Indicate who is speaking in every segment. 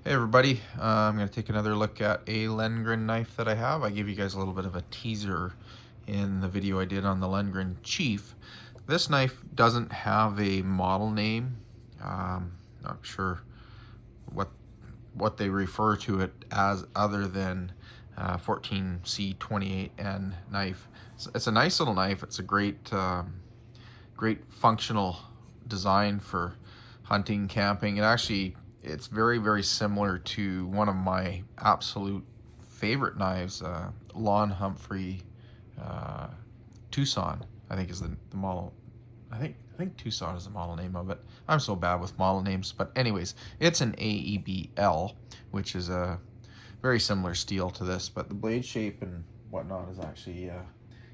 Speaker 1: Hey everybody, I'm going to take another look at a Lengren knife that I have. I gave you guys a little bit of a teaser in the video I did on the Lengren Sheath. This knife doesn't have a model name. Not sure what they refer to it as other than 14C28N knife. It's a nice little knife. It's a great functional design for hunting, camping. It's very similar to one of my absolute favorite knives, Lon Humphrey Tucson, I think is the model. I think Tucson is the model name of it. I'm so bad with model names, but anyways, it's an AEBL, which is a very similar steel to this, but the blade shape and whatnot is actually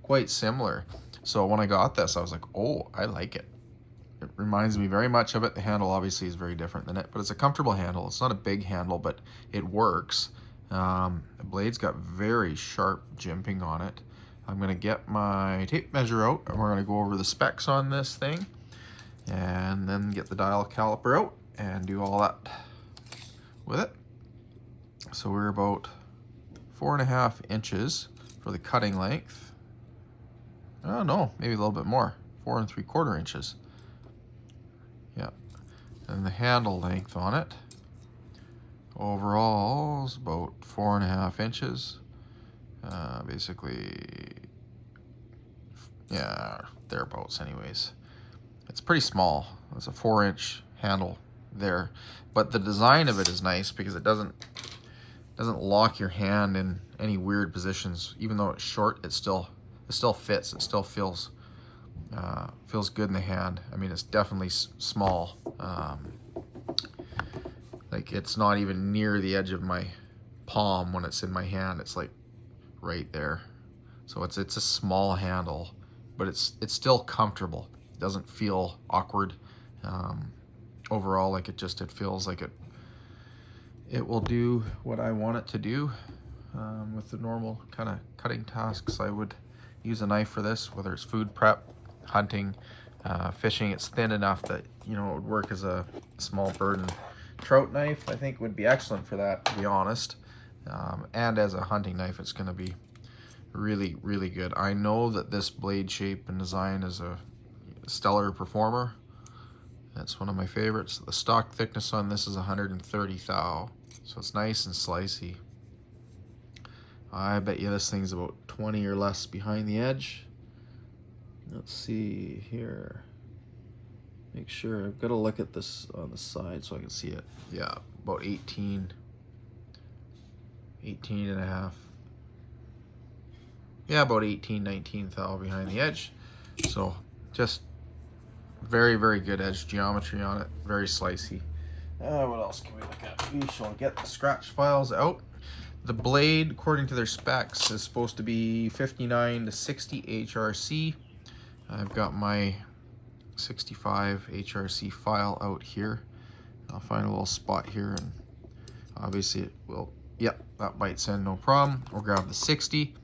Speaker 1: quite similar. So when I got this, I was like, oh, I like it. It reminds me very much of it. The handle obviously is very different than it, but it's a comfortable handle. It's not a big handle, but it works. The blade's got very sharp jimping on it. I'm going to get my tape measure out and we're going to go over the specs on this thing and then get the dial caliper out and do all that with it. So we're about 4.5 inches for the cutting length. Oh no, maybe a little bit more, 4 3/4 inches. Yeah, and the handle length on it overall is about 4.5 inches. Basically, yeah, thereabouts anyways. It's pretty small. It's a 4-inch handle there, but the design of it is nice because it doesn't lock your hand in any weird positions. Even though it's short, it still fits. It still feels good in the hand. I mean, it's definitely small. Like it's not even near the edge of my palm when it's in my hand. It's like right there. So it's a small handle, but it's still comfortable. It doesn't feel awkward. Overall, like it feels like it will do what I want it to do. With the normal kind of cutting tasks, I would use a knife for this, whether it's food prep, hunting, fishing. It's thin enough that, you know, it would work as a small bird and trout knife. I think would be excellent for that, to be honest. And as a hunting knife, it's going to be really good. I know that this blade shape and design is a stellar performer. That's one of my favorites. The stock thickness on this is 130 thou, so it's nice and slicey. I bet you this thing's about 20 or less behind the edge. Let's see here. Make sure, I've got to look at this on the side so I can see it. Yeah, about 18 and a half. Yeah, about 18, 19 thou behind the edge. So just very good edge geometry on it. Very slicey. What else can we look at? We shall get the scratch files out. The blade, according to their specs, is supposed to be 59 to 60 HRC. I've got my 65 HRC file out here. I'll find a little spot here and obviously it will, yep, that bites in, no problem. We'll grab the 60,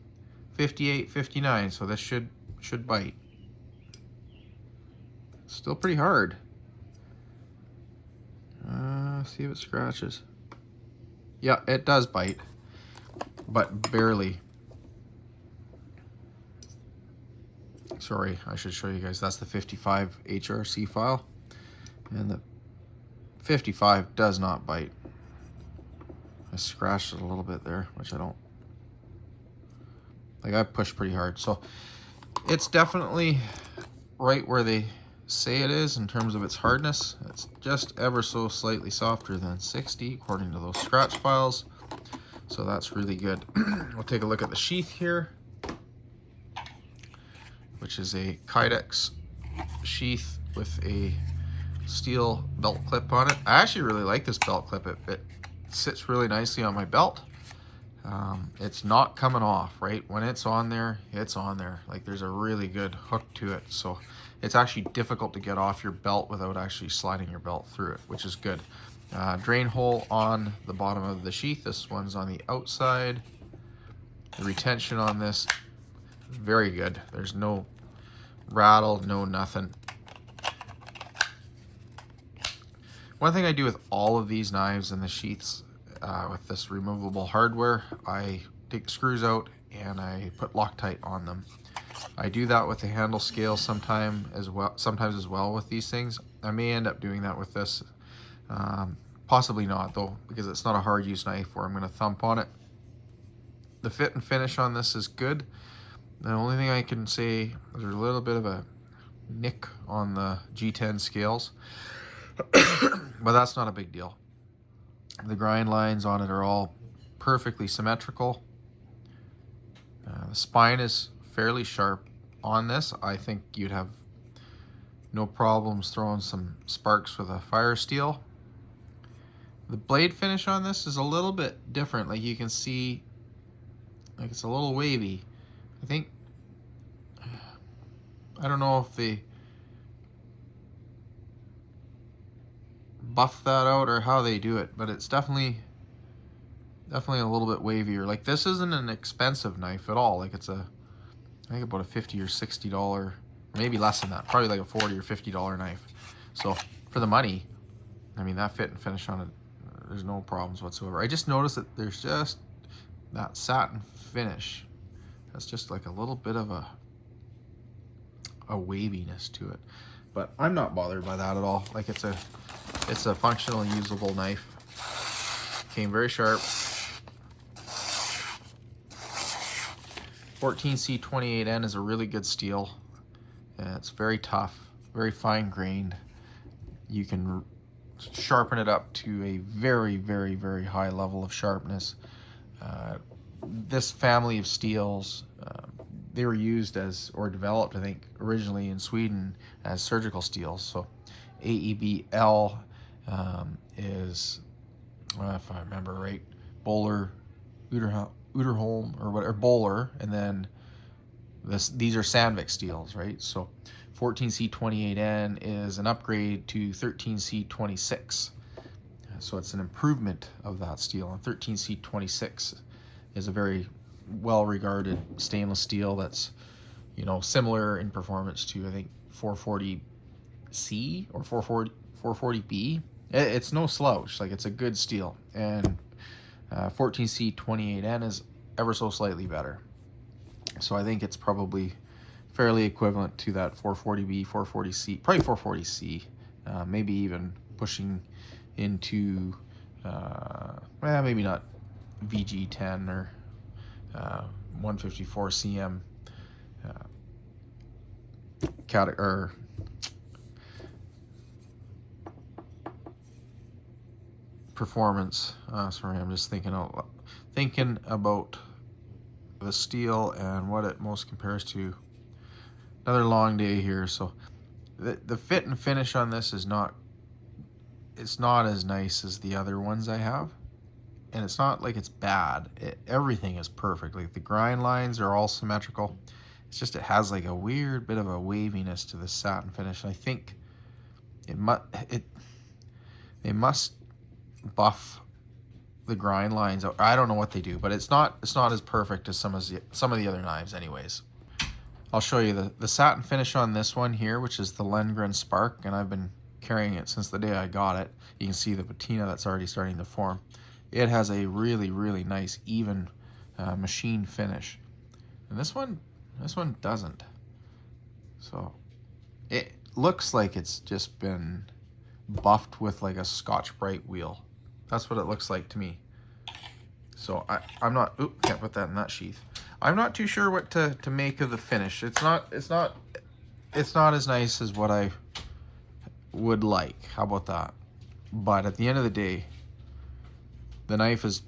Speaker 1: 58, 59, so this should bite. Still pretty hard. See if it scratches. Yeah, it does bite, but barely. Sorry, I should show you guys. That's the 55 HRC file, and the 55 does not bite. I scratched it a little bit there, which I don't like. I pushed pretty hard, so it's definitely right where they say it is in terms of its hardness. It's just ever so slightly softer than 60 according to those scratch files, so that's really good. We'll take a look at the sheath here, which is a Kydex sheath with a steel belt clip on it. I actually really like this belt clip. It sits really nicely on my belt. It's not coming off, right? When it's on there, it's on there. Like there's a really good hook to it. So it's actually difficult to get off your belt without actually sliding your belt through it, which is good. Drain hole on the bottom of the sheath. This one's on the outside. The retention on this, very good. There's no rattle, no nothing. One thing I do with all of these knives and the sheaths with this removable hardware. I take the screws out and I put Loctite on them. I do that with the handle scale sometimes as well with these things. I may end up doing that with this. Possibly not though, because it's not a hard use knife where I'm going to thump on it. The fit and finish on this is good. The only thing I can say is there's a little bit of a nick on the G10 scales, but that's not a big deal. The grind lines on it are all perfectly symmetrical. The spine is fairly sharp on this. I think you'd have no problems throwing some sparks with a fire steel. The blade finish on this is a little bit different. Like you can see, like it's a little wavy. I think, I don't know if they buff that out or how they do it, but it's definitely a little bit wavier. Like this isn't an expensive knife at all. Like it's I think about a $50 or $60, maybe less than that, probably like a $40 or $50 knife. So for the money, I mean, that fit and finish on it, there's no problems whatsoever. I just noticed that there's just that satin finish. That's just like a little bit of a waviness to it. But I'm not bothered by that at all. Like it's a functional, usable knife. Came very sharp. 14C28N is a really good steel. It's very tough, very fine grained. You can sharpen it up to a very, very, very high level of sharpness. This family of steels, they were used as, or developed, I think, originally in Sweden as surgical steels. So AEBL is, well, if I remember right, Böhler, Uderholm, or whatever, Böhler, and then these are Sandvik steels, right? So 14C28N is an upgrade to 13C26. So it's an improvement of that steel. And 13C26 is a very well-regarded stainless steel that's, you know, similar in performance to, I think, 440C or 440B. It's no slouch. Like, it's a good steel. And 14C28N is ever so slightly better. So I think it's probably fairly equivalent to that 440B, 440C, probably 440C, maybe even pushing into, maybe not VG10 or 154 CM performance. Sorry, I'm just thinking about the steel and what it most compares to. Another long day here, so the fit and finish on this is not, it's not as nice as the other ones I have, and it's not like it's bad. Everything is perfect. Like the grind lines are all symmetrical. It's just it has like a weird bit of a waviness to the satin finish. I think they must buff the grind lines. I don't know what they do, but it's not as perfect as some of the other knives anyways. I'll show you the satin finish on this one here, which is the Lengren Spark, and I've been carrying it since the day I got it. You can see the patina that's already starting to form. It has a really, really nice, even machine finish. And this one doesn't. So it looks like it's just been buffed with like a Scotch-Brite wheel. That's what it looks like to me. So I'm not, can't put that in that sheath. I'm not too sure what to make of the finish. It's not as nice as what I would like. How about that? But at the end of the day, the knife is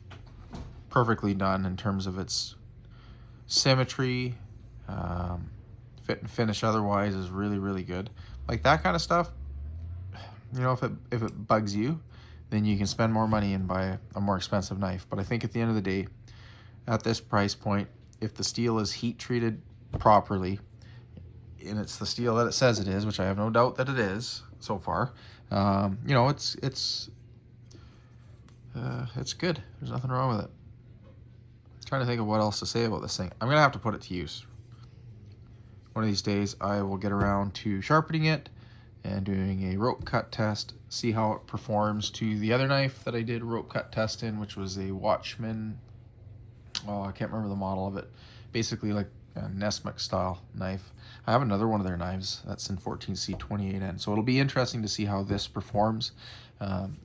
Speaker 1: perfectly done in terms of its symmetry. Fit and finish otherwise is really, really good. Like that kind of stuff, you know, if it bugs you, then you can spend more money and buy a more expensive knife. But I think at the end of the day, at this price point, if the steel is heat treated properly, and it's the steel that it says it is, which I have no doubt that it is so far, you know, it's good. There's nothing wrong with it. I'm trying to think of what else to say about this thing. I'm gonna have to put it to use. One of these days I will get around to sharpening it and doing a rope cut test, see how it performs to the other knife that I did rope cut test in, which was a Watchman. Oh, I can't remember the model of it. Basically like a Nesmik style knife. I have another one of their knives that's in 14C28N. So it'll be interesting to see how this performs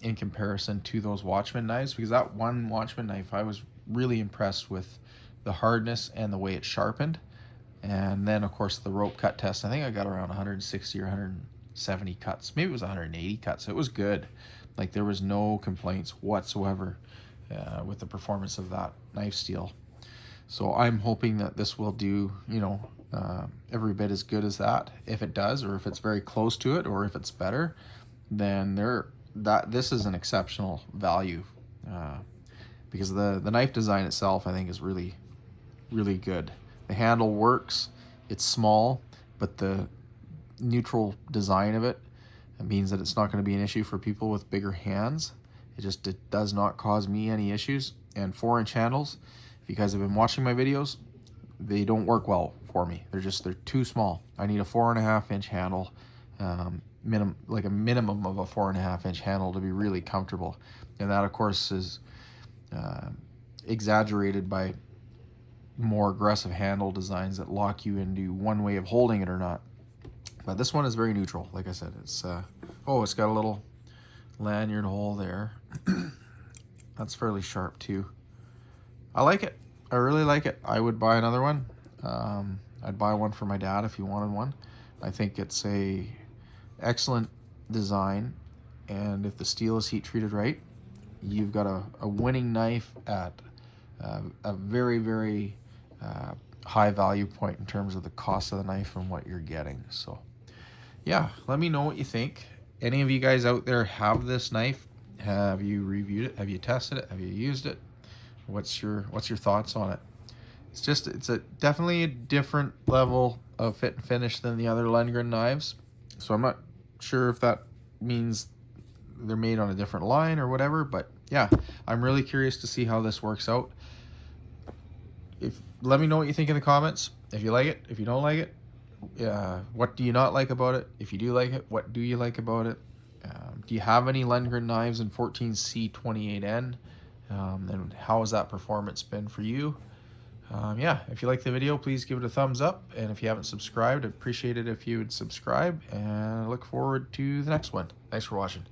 Speaker 1: in comparison to those Watchman knives, because that one Watchman knife, I was really impressed with the hardness and the way it sharpened. And then of course the rope cut test, I think I got around 160 or 170 cuts. Maybe it was 180 cuts. It was good. Like there was no complaints whatsoever with the performance of that knife steel. So I'm hoping that this will do, you know, every bit as good as that. If it does, or if it's very close to it, or if it's better, then this is an exceptional value, because the knife design itself, I think, is really, really good. The handle works. It's small, but the neutral design of it means that it's not going to be an issue for people with bigger hands. It does not cause me any issues. And 4-inch handles, if you guys have been watching my videos, they don't work well for me. They're too small. I need a 4.5-inch handle, like a minimum of a 4.5-inch handle to be really comfortable. And that of course is exaggerated by more aggressive handle designs that lock you into one way of holding it or not. But this one is very neutral. Like I said, it's it's got a little lanyard hole there. That's fairly sharp too. I like it. I really like it. I would buy another one. I'd buy one for my dad if he wanted one. I think it's a excellent design, and if the steel is heat treated right, you've got a winning knife at a very, very high value point in terms of the cost of the knife and what you're getting. So yeah, let me know what you think. Any of you guys out there have this knife? Have you reviewed it? Have you tested it? Have you used it? What's your thoughts on it? It's definitely a different level of fit and finish than the other Lengren knives. So I'm not sure if that means they're made on a different line or whatever, but yeah, I'm really curious to see how this works out. Let me know what you think in the comments. If you like it, if you don't like it, what do you not like about it? If you do like it, what do you like about it? Do you have any Lengren knives in 14C28N? And how has that performance been for you? Yeah, if you like the video, please give it a thumbs up. And if you haven't subscribed, I'd appreciate it if you would subscribe. And I look forward to the next one. Thanks for watching.